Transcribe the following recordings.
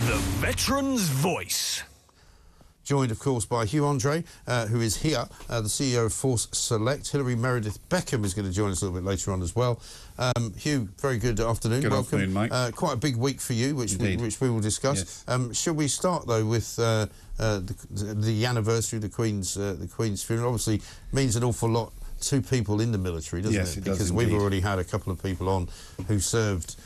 The Veteran's Voice. Joined, of course, by Hugh Andree, who is here, the CEO of Forceselect. Hilary Meredith Beckham is going to join us a little bit later on as well. Hugh, very good afternoon. Good Welcome. afternoon, mate. Quite a big week for you, which we will discuss. Yes. Shall we start though with the anniversary of the Queen's funeral? Obviously, means an awful lot to people in the military, doesn't Yes, it? it does Because indeed. we've already had a couple of people on who served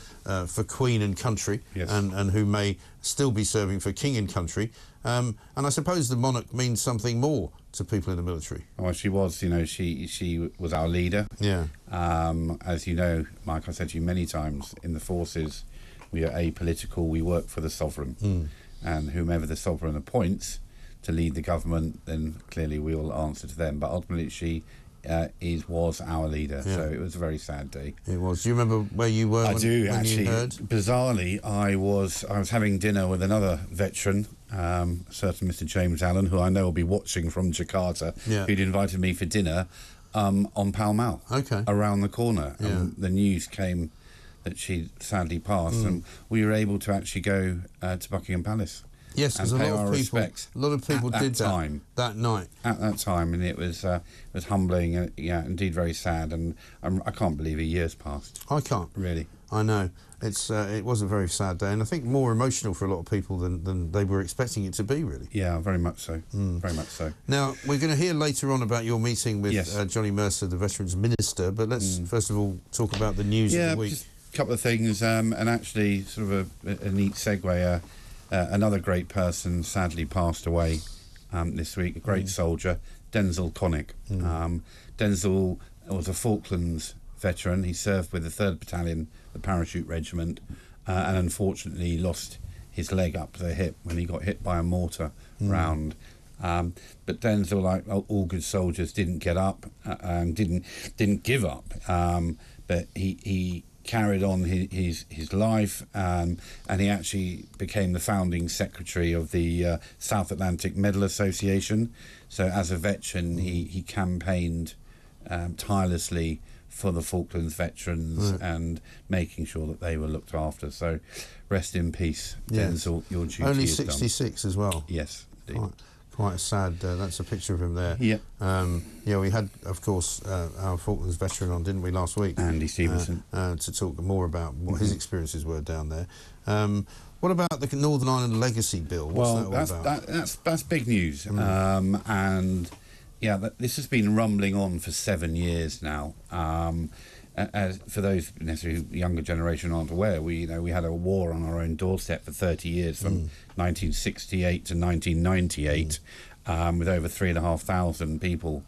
for Queen and country, Yes. and who may still be serving for King and country. And I suppose the monarch means something more to people in the military. Well, she was, she was our leader. Yeah. As you know, Mike, I said to you many times, in the forces, we are apolitical, we work for the sovereign. And whomever the sovereign appoints to lead the government, then clearly we will answer to them. But ultimately, she was our leader, so it was a very sad day. It was. Do you remember where you were? I do, when actually. You heard? Bizarrely, I was having dinner with another veteran, certain Mr. James Allen, who I know will be watching from Jakarta, who'd invited me for dinner on Pall Mall, around the corner. And the news came that she'd sadly passed, and we were able to actually go to Buckingham Palace. Yes, because a lot of people did that night. At that time, and it was humbling, indeed very sad, and I can't believe a year's passed. I can't. Really. I know. It was a very sad day, and I think more emotional for a lot of people than they were expecting it to be, really. Yeah, very much so. Very much so. Now, we're going to hear later on about your meeting with Johnny Mercer, the Veterans Minister, but let's first of all talk about the news of the week. Just a couple of things, and actually sort of a neat segue. Another great person sadly passed away this week, a great soldier, Denzil Connick. Denzil was a Falklands veteran. He served with the 3rd Battalion, the Parachute Regiment, and unfortunately lost his leg up to the hip when he got hit by a mortar round. But Denzil, like all good soldiers, didn't get up and didn't give up. But he carried on his life, and he actually became the founding secretary of the South Atlantic Medal Association. So as a veteran, he campaigned tirelessly for the Falklands veterans and making sure that they were looked after. So rest in peace, Denzil, your duty Only is 66 as well. Yes, indeed. Quite sad. That's a picture of him there. Yeah. We had, of course, our Falklands veteran on, didn't we, last week? Andy Stevenson. To talk more about what his experiences were down there. What about the Northern Ireland Legacy Bill? What's that all about? That's big news. And this has been rumbling on for 7 years now. As for those necessarily younger generation aren't aware, we had a war on our own doorstep for 30 years, from 1968 to 1998, with over 3,500 people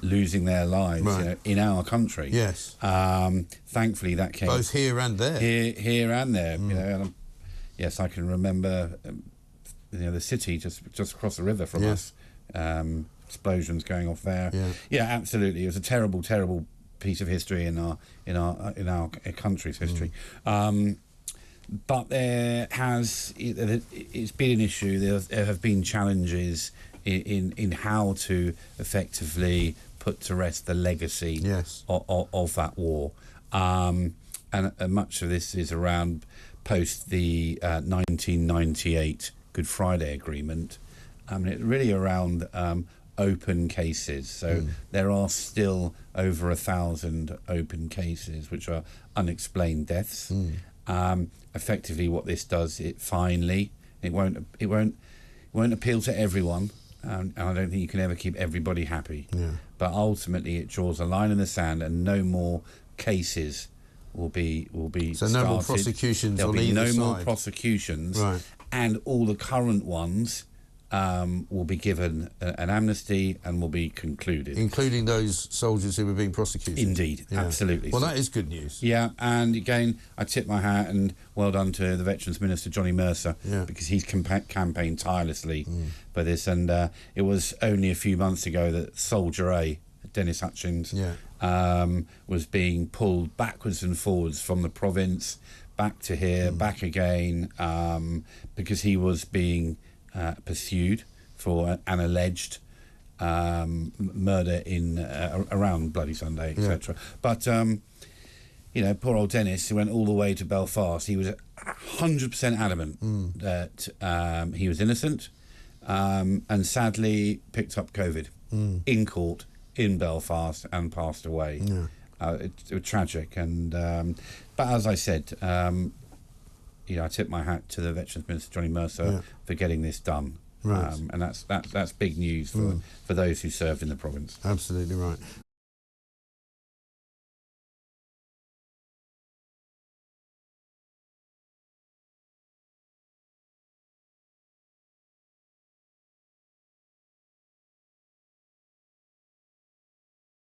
losing their lives in our country. Yes. Thankfully, that came both here and there. Here and there. Yes, I can remember. The city just across the river from us. Explosions going off there. Yeah, absolutely. It was a terrible, terrible piece of history in our country's history. But it's been an issue. There have been challenges in how to effectively put to rest the legacy of that war. And much of this is around post the 1998 Good Friday Agreement. It's really around open cases. So there are still over 1,000 open cases which are unexplained deaths. Effectively, what this does, it won't appeal to everyone, and I don't think you can ever keep everybody happy. But ultimately, it draws a line in the sand, and no more cases will be so started. No more prosecutions. There'll on be either no side. more prosecutions, and all the current ones will be given an amnesty and will be concluded. Including those soldiers who were being prosecuted? Indeed, absolutely. Well, that is good news. Yeah, and again, I tip my hat and well done to the Veterans Minister, Johnny Mercer, because he's campaigned tirelessly for this. And it was only a few months ago that Soldier A, Dennis Hutchins, was being pulled backwards and forwards from the province, back to here, back again, because he was being pursued for an alleged murder in around Bloody Sunday, etc. But poor old Dennis, who went all the way to Belfast, he was 100% adamant that he was innocent, and sadly picked up COVID in court in Belfast and passed away. Yeah. It was tragic, and but as I said, I tip my hat to the Veterans Minister Johnny Mercer for getting this done. Right. And that's big news for those who served in the province. Absolutely right.